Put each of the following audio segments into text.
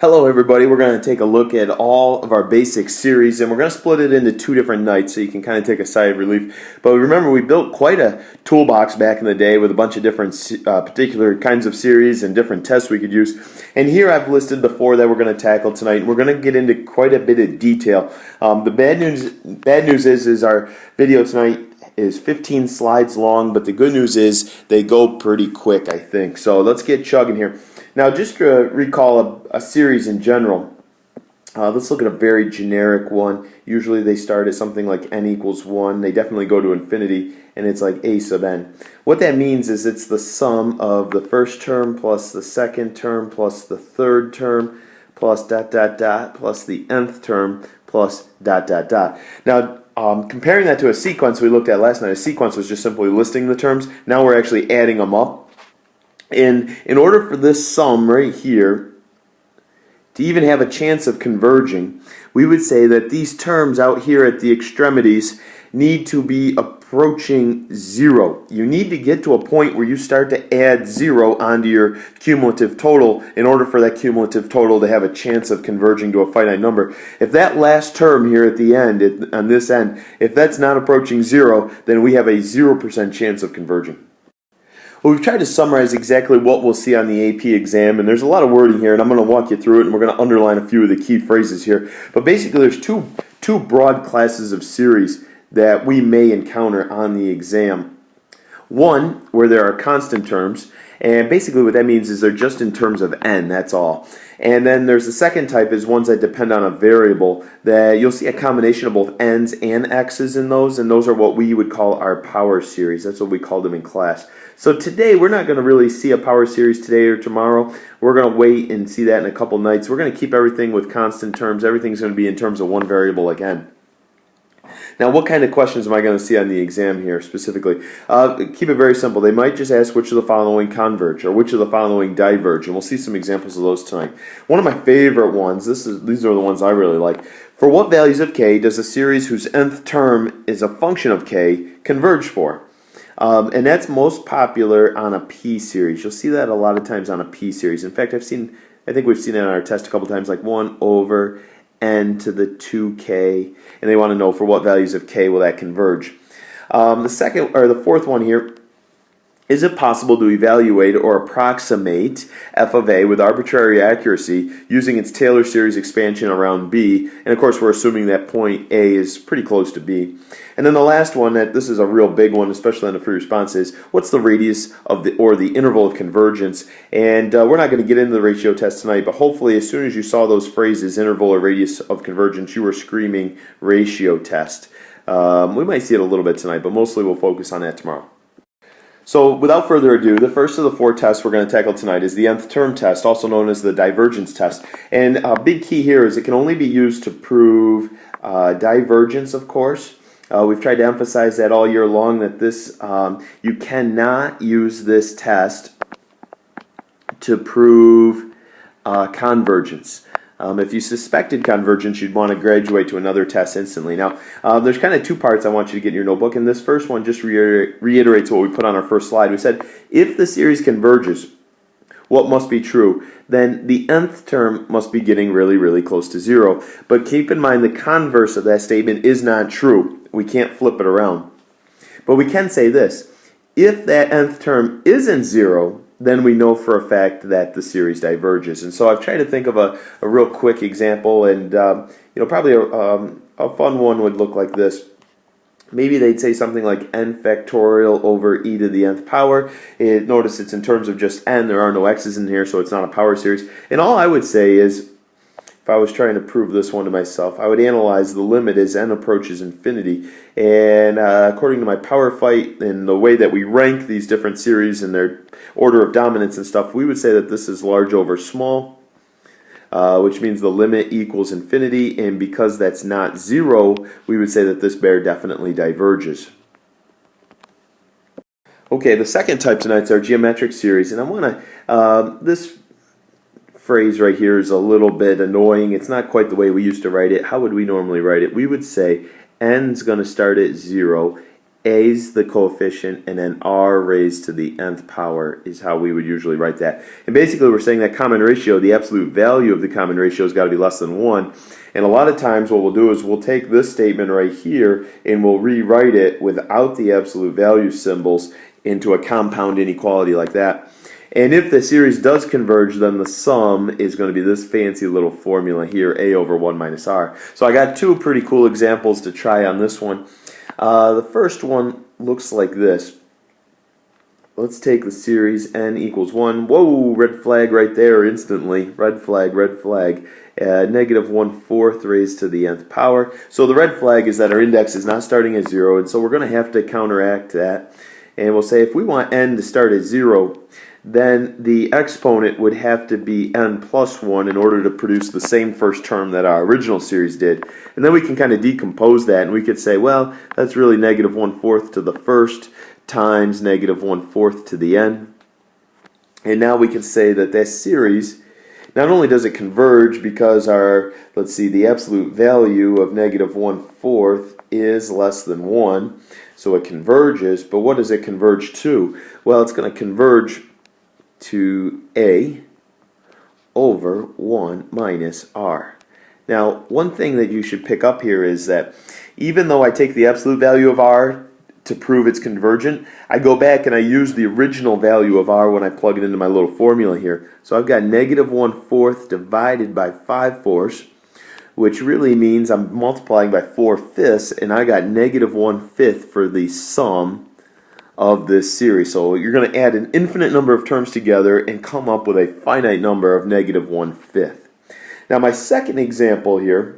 Hello everybody, we're going to take a look at all of our basic series and we're going to split it into two different nights so you can kind of take a sigh of relief. But remember, we built quite a toolbox back in the day with a bunch of different particular kinds of series and different tests we could use. And here I've listed the four that we're going to tackle tonight, and we're going to get into quite a bit of detail. The bad news is our video tonight is 15 slides long, but the good news is they go pretty quick, I think. So let's get chugging here. Now, just to recall a series in general, let's look at a very generic one. Usually they start at something like n equals 1. They definitely go to infinity, and it's like a sub n. What that means is it's the sum of the first term plus the second term plus the third term plus dot dot dot plus the nth term plus dot dot dot. Now, comparing that to a sequence we looked at last night, a sequence was just simply listing the terms. Now we're actually adding them up. And in order for this sum right here to even have a chance of converging, we would say that these terms out here at the extremities need to be approaching 0. You need to get to a point where you start to add 0 onto your cumulative total in order for that cumulative total to have a chance of converging to a finite number. If that last term here at the end, on this end, if that's not approaching 0, then we have a 0% chance of converging. Well, we've tried to summarize exactly what we'll see on the AP exam, and there's a lot of wording here, and I'm going to walk you through it, and we're going to underline a few of the key phrases here. But basically, there's two broad classes of series that we may encounter on the exam. One, where there are constant terms, and basically what that means is they're just in terms of n, that's all. And then there's the second type, is ones that depend on a variable, that you'll see a combination of both n's and x's in those, and those are what we would call our power series. That's what we called them in class. So today, we're not going to really see a power series today or tomorrow. We're going to wait and see that in a couple nights. We're going to keep everything with constant terms. Everything's going to be in terms of one variable like n. Now, what kind of questions am I going to see on the exam here specifically? Keep it very simple. They might just ask which of the following converge or which of the following diverge, and we'll see some examples of those tonight. One of my favorite ones, these are the ones I really like. For what values of k does a series whose nth term is a function of k converge for? And that's most popular on a p series. You'll see that a lot of times on a p series. In fact, I think we've seen it on our test a couple times, like 1 over n to the 2k, and they want to know for what values of k will that converge. The fourth one here, is it possible to evaluate or approximate f of a with arbitrary accuracy using its Taylor series expansion around b? And of course, we're assuming that point a is pretty close to b. And then the last one, this is a real big one, especially on the free response, is what's the radius of the interval of convergence? And we're not going to get into the ratio test tonight, but hopefully as soon as you saw those phrases, interval or radius of convergence, you were screaming ratio test. We might see it a little bit tonight, but mostly we'll focus on that tomorrow. So without further ado, the first of the four tests we're going to tackle tonight is the nth term test, also known as the divergence test. And a big key here is it can only be used to prove divergence, of course. We've tried to emphasize that all year long, that you cannot use this test to prove convergence. If you suspected convergence, you'd want to graduate to another test instantly. Now, there's kind of two parts I want you to get in your notebook, and this first one just reiterates what we put on our first slide. We said, if the series converges, what must be true? Then the nth term must be getting really, really close to 0. But keep in mind the converse of that statement is not true. We can't flip it around. But we can say this. If that nth term isn't 0, then we know for a fact that the series diverges. And so I've tried to think of a real quick example, and probably a fun one would look like this. Maybe they'd say something like n factorial over e to the nth power. Notice it's in terms of just n. There are no x's in here, so it's not a power series. And all I would say is, if I was trying to prove this one to myself, I would analyze the limit as n approaches infinity. And according to my power fight and the way that we rank these different series in their order of dominance and stuff, we would say that this is large over small, which means the limit equals infinity. And because that's not 0, we would say that this bear definitely diverges. Okay, the second type tonight is our geometric series. And I want to, this phrase right here is a little bit annoying. It's not quite the way we used to write it. How would we normally write it? We would say n's going to start at 0, a's the coefficient, and then r raised to the nth power is how we would usually write that. And basically we're saying that common ratio, the absolute value of the common ratio has got to be less than 1. And a lot of times what we'll do is we'll take this statement right here and we'll rewrite it without the absolute value symbols into a compound inequality like that. And if the series does converge, then the sum is going to be this fancy little formula here, a over 1 minus r. So I got two pretty cool examples to try on this one. The first one looks like this. Let's take the series n equals 1. Whoa, red flag right there instantly. Red flag, red flag. Negative 1/4 raised to the nth power. So the red flag is that our index is not starting at 0, and so we're going to have to counteract that. And we'll say if we want n to start at 0, then the exponent would have to be n plus 1 in order to produce the same first term that our original series did. And then we can kind of decompose that, and we could say, well, that's really negative 1/4 to the first times negative 1/4 to the n. And now we can say that this series, not only does it converge because our, let's see, the absolute value of negative 1/4 is less than 1, so it converges, but what does it converge to? Well, it's going to converge to a over 1 minus r. Now, one thing that you should pick up here is that even though I take the absolute value of r to prove it's convergent, I go back and I use the original value of r when I plug it into my little formula here. So I've got negative 1/4 divided by 5/4, which really means I'm multiplying by 4/5, and I got negative 1/5 for the sum of this series. So you're going to add an infinite number of terms together and come up with a finite number of negative 1/5. Now my second example here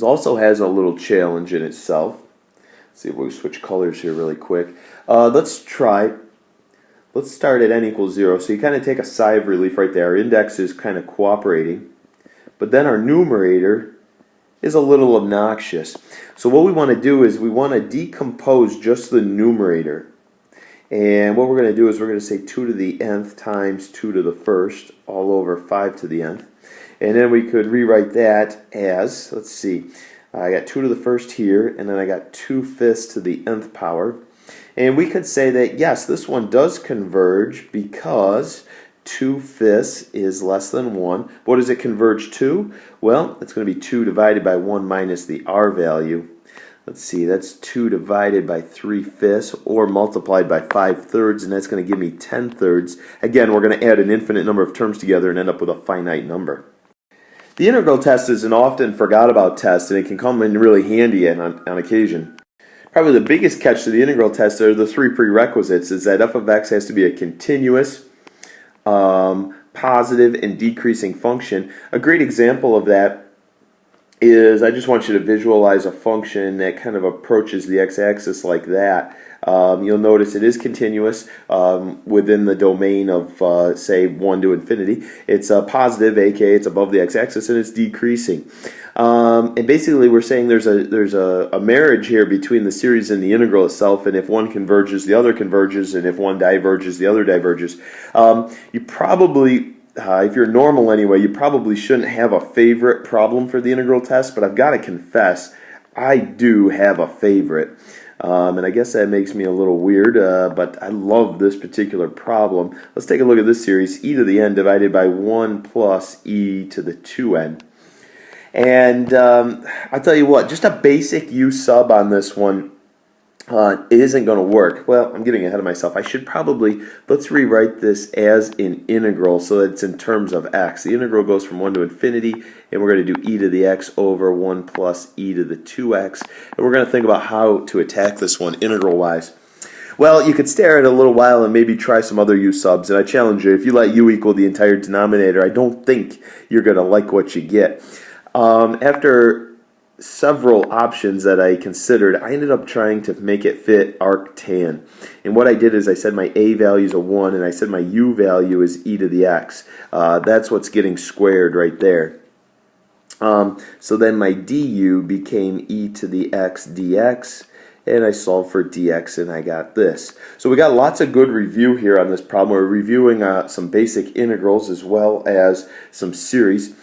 also has a little challenge in itself. Let's see if we switch colors here really quick. Let's start at n equals 0. So you kind of take a sigh of relief right there. Our index is kind of cooperating, but then our numerator is a little obnoxious. So what we want to do is we want to decompose just the numerator. And what we're going to do is we're going to say 2 to the nth times 2 to the first all over 5 to the nth. And then we could rewrite that as, let's see, I got 2 to the first here, and then I got 2/5 to the nth power. And we could say that, yes, this one does converge because 2/5 is less than 1. What does it converge to? Well, it's going to be 2 divided by 1 minus the r value. Let's see, that's 2 divided by 3/5 or multiplied by 5/3, and that's going to give me 10/3. Again, we're going to add an infinite number of terms together and end up with a finite number. The integral test is an often forgot about test, and it can come in really handy on occasion. Probably the biggest catch to the integral test are the 3 prerequisites, is that f of x has to be a continuous, positive, and decreasing function. A great example of that is, I just want you to visualize a function that kind of approaches the x-axis like that. You'll notice it is continuous within the domain of, say, 1 to infinity. It's positive, aka it's above the x-axis, and it's decreasing. And basically we're saying there's a marriage here between the series and the integral itself, and if one converges, the other converges, and if one diverges, the other diverges. You probably, if you're normal anyway, you probably shouldn't have a favorite problem for the integral test, but I've got to confess, I do have a favorite. And I guess that makes me a little weird, but I love this particular problem. Let's take a look at this series, e to the n divided by 1 plus e to the 2n. And I'll tell you what, just a basic u sub on this one, it isn't going to work. Well, I'm getting ahead of myself. I should probably, let's rewrite this as an integral so that it's in terms of x. The integral goes from 1 to infinity, and we're going to do e to the x over 1 plus e to the 2x. And we're going to think about how to attack this one integral-wise. Well, you could stare at it a little while and maybe try some other u subs, and I challenge you, if you let u equal the entire denominator, I don't think you're going to like what you get. After several options that I considered, I ended up trying to make it fit arctan. And what I did is I said my a value is a 1, and I said my u value is e to the x. That's what's getting squared right there. So then my du became e to the x dx, and I solved for dx, and I got this. So we got lots of good review here on this problem. We're reviewing some basic integrals as well as some series.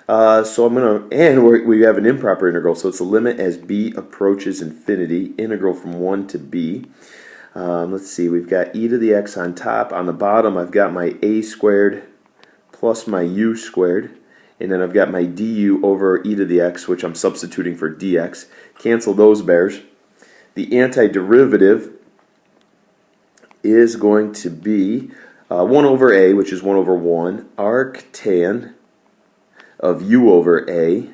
So I'm going to, and we have an improper integral, so it's the limit as b approaches infinity, integral from 1 to b. Let's see, we've got e to the x on top. On the bottom, I've got my a squared plus my u squared. And then I've got my du over e to the x, which I'm substituting for dx. Cancel those bears. The antiderivative is going to be 1 over a, which is 1 over 1, arctan of u over a.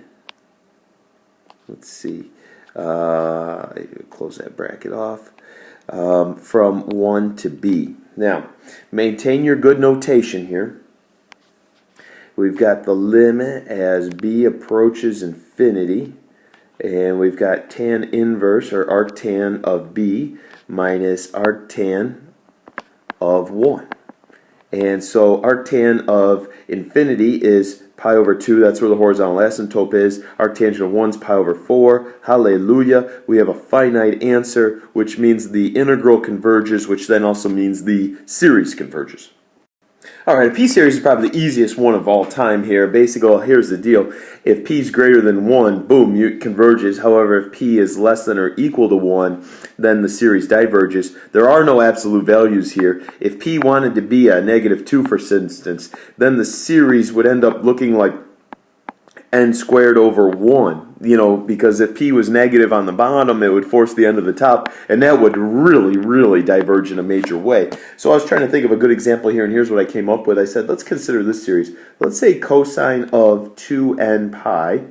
Let's see. Close that bracket off. From 1 to b. Now, maintain your good notation here. We've got the limit as b approaches infinity, and we've got tan inverse, or arctan of b, minus arctan of 1. And so arctan of infinity is pi over 2, that's where the horizontal asymptote is. Arctangent of 1 is pi over 4. Hallelujah. We have a finite answer, which means the integral converges, which then also means the series converges. Alright, a p-series is probably the easiest one of all time here. Basically, here's the deal. If p is greater than 1, boom, it converges. However, if p is less than or equal to 1, then the series diverges. There are no absolute values here. If p wanted to be a negative 2, for instance, then the series would end up looking like n squared over 1, because if p was negative on the bottom, it would force the end of the top, and that would really, really diverge in a major way. So I was trying to think of a good example here, and here's what I came up with. I said, let's consider this series. Let's say cosine of 2n pi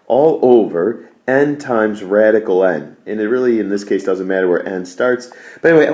all over n times radical n. And it really, in this case, doesn't matter where n starts. But anyway,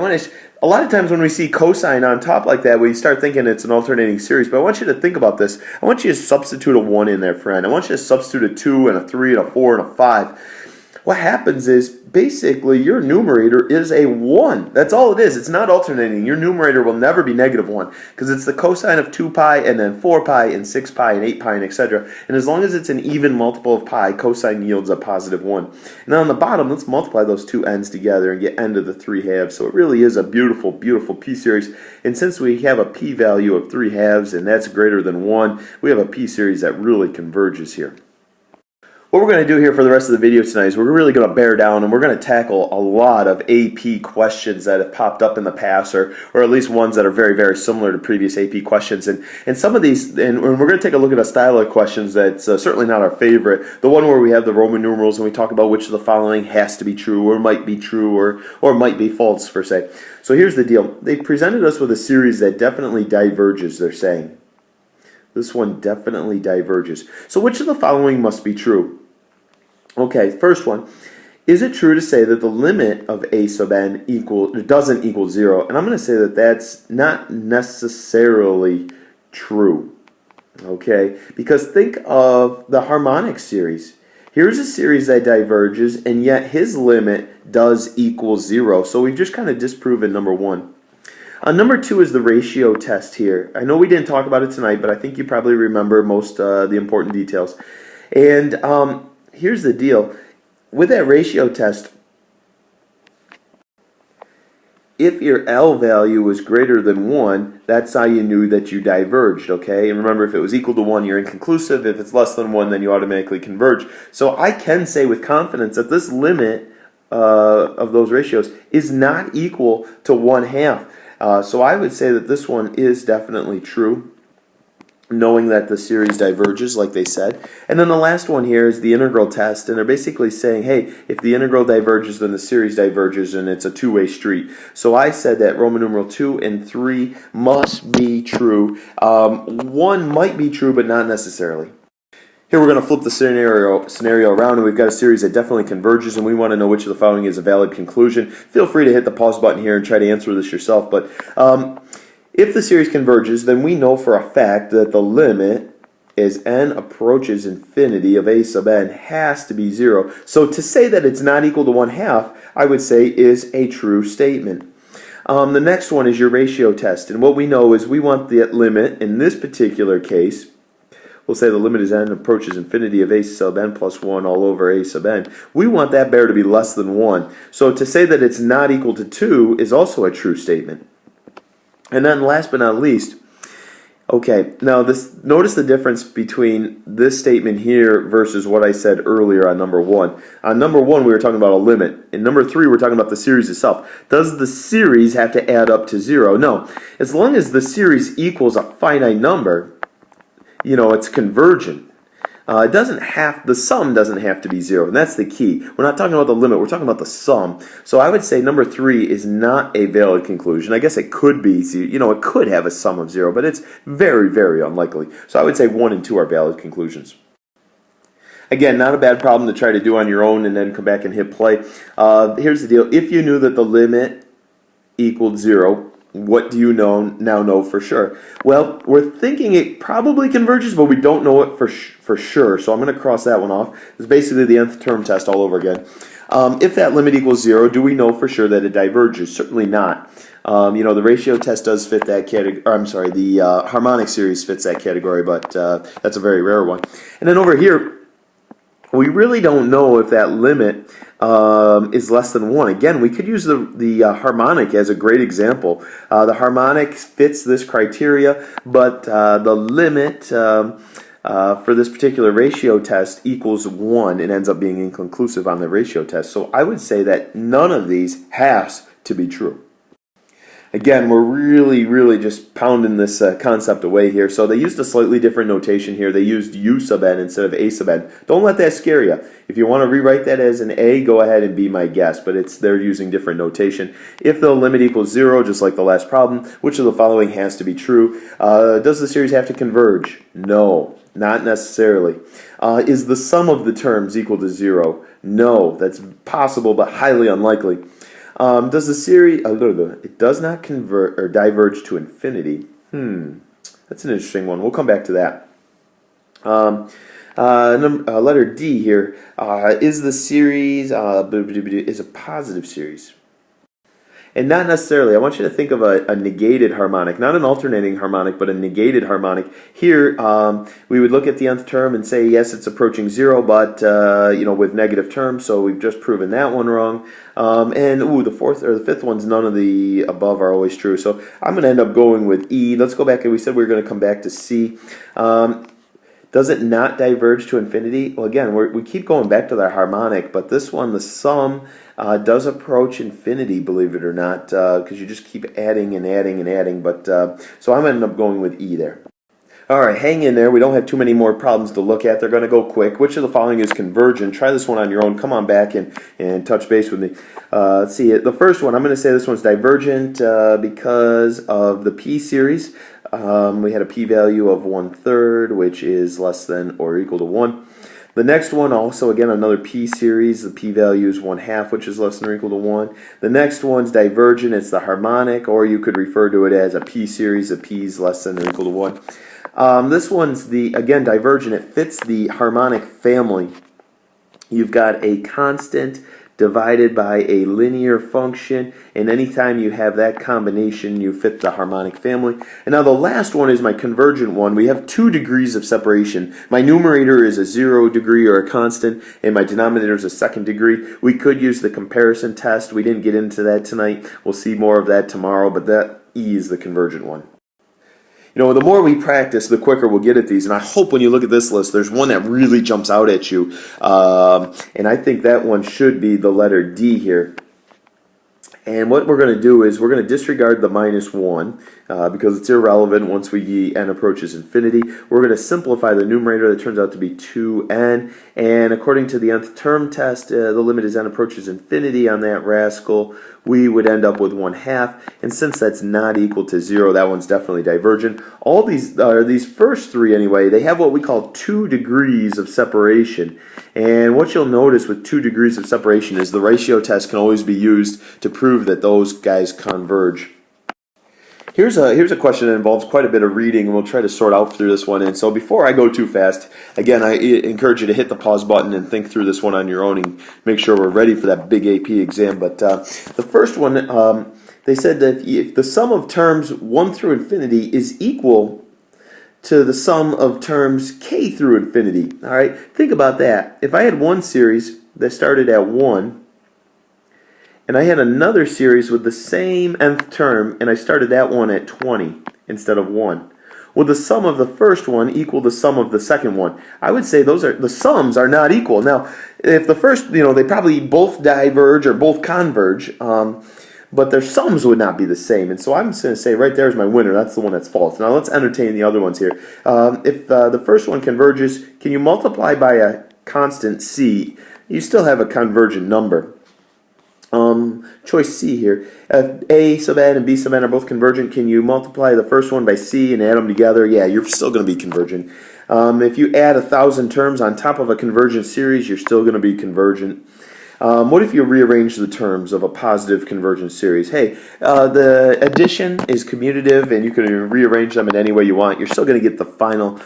a lot of times when we see cosine on top like that, we start thinking it's an alternating series. But I want you to think about this. I want you to substitute a 1 in there, friend. I want you to substitute a 2 and a 3 and a 4 and a 5. What happens is, basically, your numerator is a 1. That's all it is. It's not alternating. Your numerator will never be negative 1, because it's the cosine of 2 pi and then 4 pi and 6 pi and 8 pi and etc. And as long as it's an even multiple of pi, cosine yields a positive 1. And then on the bottom, let's multiply those two n's together and get n to the 3 halves. So it really is a beautiful, beautiful p-series. And since we have a p-value of 3 halves and that's greater than 1, we have a p-series that really converges here. What we're going to do here for the rest of the video tonight is we're really going to bear down and we're going to tackle a lot of AP questions that have popped up in the past, or at least ones that are very, very similar to previous AP questions. And some of these, and we're going to take a look at a style of questions that's certainly not our favorite. The one where we have the Roman numerals and we talk about which of the following has to be true or might be true or might be false, per se. So here's the deal. They presented us with a series that definitely diverges, they're saying. This one definitely diverges. So which of the following must be true? Okay, first one. Is it true to say that the limit of a sub n doesn't equal 0? And I'm going to say that that's not necessarily true. Okay, because think of the harmonic series. Here's a series that diverges, and yet his limit does equal 0. So we've just kind of disproven number 1. Number 2 is the ratio test here. I know we didn't talk about it tonight, but I think you probably remember most the important details. And here's the deal. With that ratio test, if your L value was greater than 1, that's how you knew that you diverged, okay? And remember, if it was equal to 1, you're inconclusive. If it's less than 1, then you automatically converge. So I can say with confidence that this limit of those ratios is not equal to 1/2. So I would say that this one is definitely true, knowing that the series diverges, like they said. And then the last one here is the integral test, and they're basically saying, hey, if the integral diverges, then the series diverges, and it's a two-way street. So I said that Roman numeral 2 and 3 must be true. 1 might be true, but not necessarily. Here we're going to flip the scenario around, and we've got a series that definitely converges, and we want to know which of the following is a valid conclusion. Feel free to hit the pause button here and try to answer this yourself, but if the series converges, then we know for a fact that the limit as n approaches infinity of a sub n has to be 0. So to say that it's not equal to 1/2, I would say is a true statement. The next one is your ratio test, and what we know is we want the limit, in this particular case, we'll say the limit as n approaches infinity of a sub n plus 1 all over a sub n. We want that bear to be less than 1. So to say that it's not equal to 2 is also a true statement. And then last but not least, Okay, now notice the difference between this statement here versus what I said earlier on number 1. On number 1, we were talking about a limit. In number 3, we're talking about the series itself. Does the series have to add up to 0? No. As long as the series equals a finite number, it's convergent. The sum doesn't have to be 0, and that's the key. We're not talking about the limit, we're talking about the sum. So I would say number 3 is not a valid conclusion. I guess it could be, it could have a sum of 0, but it's very, very unlikely. So I would say 1 and 2 are valid conclusions. Again, not a bad problem to try to do on your own and then come back and hit play. Here's the deal. If you knew that the limit equaled 0, what do you now know for sure? Well, we're thinking it probably converges, but we don't know it for sure. So I'm going to cross that one off. It's basically the nth term test all over again. If that limit equals 0, do we know for sure that it diverges? Certainly not. The ratio test does fit that category. I'm sorry, the harmonic series fits that category, but that's a very rare one. And then over here, we really don't know if that limit is less than 1. Again, we could use the harmonic as a great example. The harmonic fits this criteria, but the limit for this particular ratio test equals 1. It ends up being inconclusive on the ratio test. So I would say that none of these has to be true. Again, we're really, really just pounding this concept away here. So they used a slightly different notation here. They used U sub n instead of A sub n. Don't let that scare you. If you want to rewrite that as an A, go ahead and be my guest. But they're using different notation. If the limit equals 0, just like the last problem, which of the following has to be true? Does the series have to converge? No, not necessarily. Is the sum of the terms equal to 0? No, that's possible but highly unlikely. Does the series, it does not convert or diverge to infinity. That's an interesting one. We'll come back to that. Letter D here. Is the series, is a positive series? And not necessarily. I want you to think of a negated harmonic, not an alternating harmonic, but a negated harmonic. Here, we would look at the nth term and say, yes, it's approaching 0, but with negative terms. So we've just proven that one wrong. The fourth or the fifth one's none of the above are always true. So I'm going to end up going with E. Let's go back, and we said we were going to come back to C. Does it not diverge to infinity? Well, again, we keep going back to the harmonic, but this one, the sum, does approach infinity, believe it or not, because you just keep adding and adding and adding. But so I'm going to end up going with E there. All right, hang in there. We don't have too many more problems to look at. They're going to go quick. Which of the following is convergent? Try this one on your own. Come on back and touch base with me. Let's see. The first one, I'm going to say this one's divergent because of the P series. We had a p-value of 1/3, which is less than or equal to 1. The next one, also again another p-series. The p-value is 1/2, which is less than or equal to 1. The next one's divergent. It's the harmonic, or you could refer to it as a p-series. A p is less than or equal to 1. This one's again divergent. It fits the harmonic family. You've got a constant divided by a linear function, and anytime you have that combination, you fit the harmonic family. And now the last one is my convergent one. We have 2 degrees of separation. My numerator is a 0 degree or a constant, and my denominator is a 2nd degree. We could use the comparison test. We didn't get into that tonight. We'll see more of that tomorrow, but that E is the convergent one. The more we practice, the quicker we'll get at these. And I hope when you look at this list, there's one that really jumps out at you. And I think that one should be the letter D here. And what we're going to do is we're going to disregard the -1 because it's irrelevant once n approaches infinity. We're going to simplify the numerator. That turns out to be 2n. And according to the nth term test, the limit as n approaches infinity on that rascal, we would end up with 1/2. And since that's not equal to 0, that one's definitely divergent. All these first 3 anyway, they have what we call 2 degrees of separation. And what you'll notice with 2 degrees of separation is the ratio test can always be used to prove that those guys converge. Here's a question that involves quite a bit of reading, and we'll try to sort out through this one. And so before I go too fast, again, I encourage you to hit the pause button and think through this one on your own and make sure we're ready for that big AP exam. But the first one, they said that if the sum of terms 1 through infinity is equal to the sum of terms k through infinity. All right, think about that. If I had one series that started at 1, and I had another series with the same nth term, and I started that one at 20 instead of 1. Will the sum of the first one equal the sum of the second one? I would say the sums are not equal. Now, if the first, they probably both diverge or both converge, but their sums would not be the same. And so I'm just going to say right there is my winner. That's the one that's false. Now let's entertain the other ones here. If the first one converges, can you multiply by a constant c? You still have a convergent number. Choice C here. If A sub n and B sub n are both convergent, can you multiply the first one by C and add them together? Yeah, you're still going to be convergent. If you add 1,000 terms on top of a convergent series, you're still going to be convergent. What if you rearrange the terms of a positive convergent series? Hey, the addition is commutative, and you can rearrange them in any way you want. You're still going to get the final,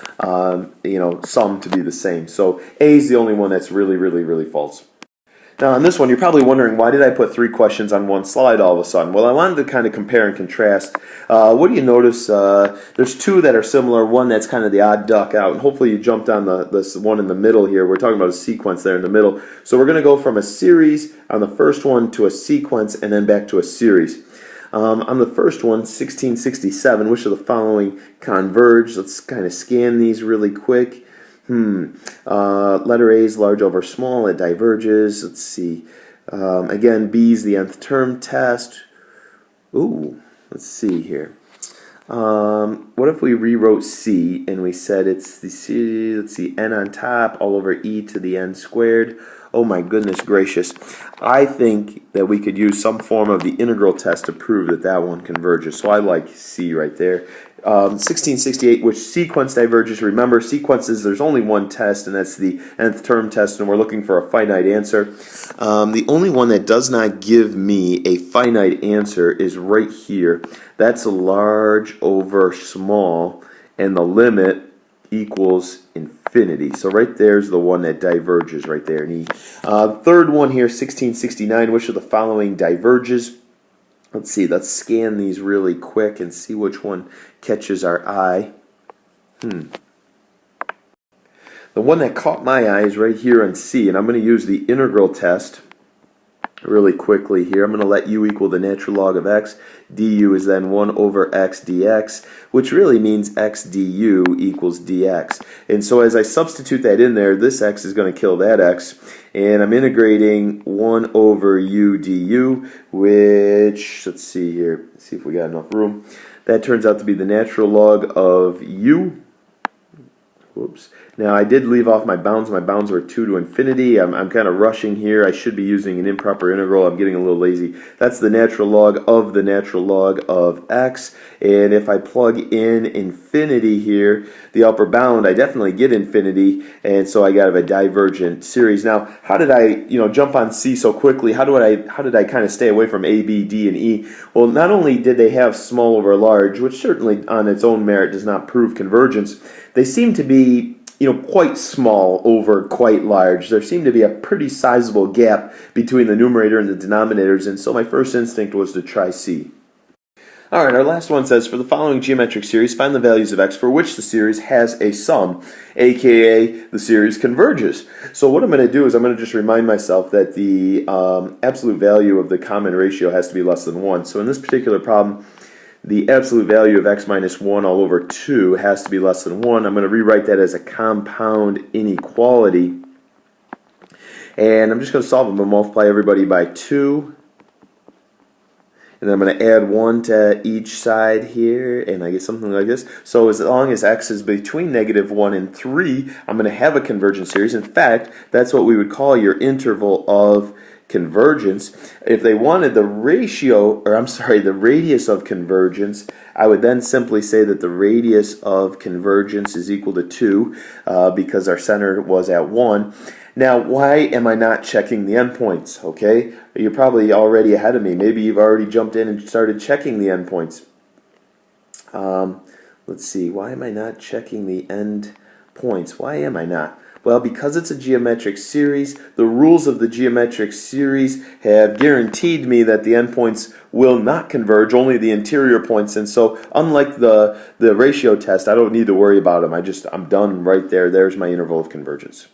sum to be the same. So A is the only one that's really, really, really false. Now on this one, you're probably wondering, why did I put 3 questions on one slide all of a sudden? Well, I wanted to kind of compare and contrast. What do you notice? There's 2 that are similar, one that's kind of the odd duck out, and hopefully you jumped on this one in the middle here. We're talking about a sequence there in the middle. So we're going to go from a series on the first one to a sequence and then back to a series. On the first one, 1667, which of the following converge? Let's kind of scan these really quick. Letter A is large over small, it diverges. Let's see. Again, B is the nth term test. Ooh, let's see here. What if we rewrote C and we said it's the C, let's see, n on top all over e to the n squared. Oh my goodness gracious. I think that we could use some form of the integral test to prove that that one converges. So I like C right there. 1668, which sequence diverges? Remember, sequences, there's only one test, and that's the nth term test, and we're looking for a finite answer. The only one that does not give me a finite answer is right here. That's large over small, and the limit equals infinity. So right there's the one that diverges right there. And third one here, 1669, which of the following diverges? Let's see, let's scan these really quick and see which one catches our eye. The one that caught my eye is right here on C, and I'm going to use the integral test really quickly here. I'm going to let u equal the natural log of x. Du is then 1 over x dx, which really means x du equals dx. And so as I substitute that in there, this x is going to kill that x. And I'm integrating 1 over u du, which, let's see here, let's see if we got enough room. That turns out to be the natural log of u. Whoops. Now I did leave off my bounds. My bounds were 2 to infinity. I'm kind of rushing here. I should be using an improper integral. I'm getting a little lazy. That's the natural log of x. And if I plug in infinity here, the upper bound, I definitely get infinity. And so I got a divergent series. Now, how did I, jump on C so quickly? How did I kind of stay away from A, B, D, and E? Well, not only did they have small over large, which certainly on its own merit does not prove convergence, they seem to be quite small over quite large. There seemed to be a pretty sizable gap between the numerator and the denominators, and so my first instinct was to try C. Alright, our last one says, for the following geometric series, find the values of x for which the series has a sum, aka the series converges. So what I'm going to do is I'm going to just remind myself that the absolute value of the common ratio has to be less than 1. So in this particular problem, the absolute value of x minus 1 all over 2 has to be less than 1. I'm going to rewrite that as a compound inequality. And I'm just going to solve them and multiply everybody by 2. And then I'm going to add 1 to each side here, and I get something like this. So as long as x is between -1 and 3, I'm going to have a convergent series. In fact, that's what we would call your interval of convergence. If they wanted the the radius of convergence, I would then simply say that the radius of convergence is equal to 2 because our center was at 1. Now, why am I not checking the endpoints? Okay, you're probably already ahead of me. Maybe you've already jumped in and started checking the endpoints. Let's see, why am I not checking the endpoints? Why am I not? Well, because it's a geometric series, the rules of the geometric series have guaranteed me that the endpoints will not converge, only the interior points. And so, unlike the ratio test, I don't need to worry about them. I'm done right there. There's my interval of convergence.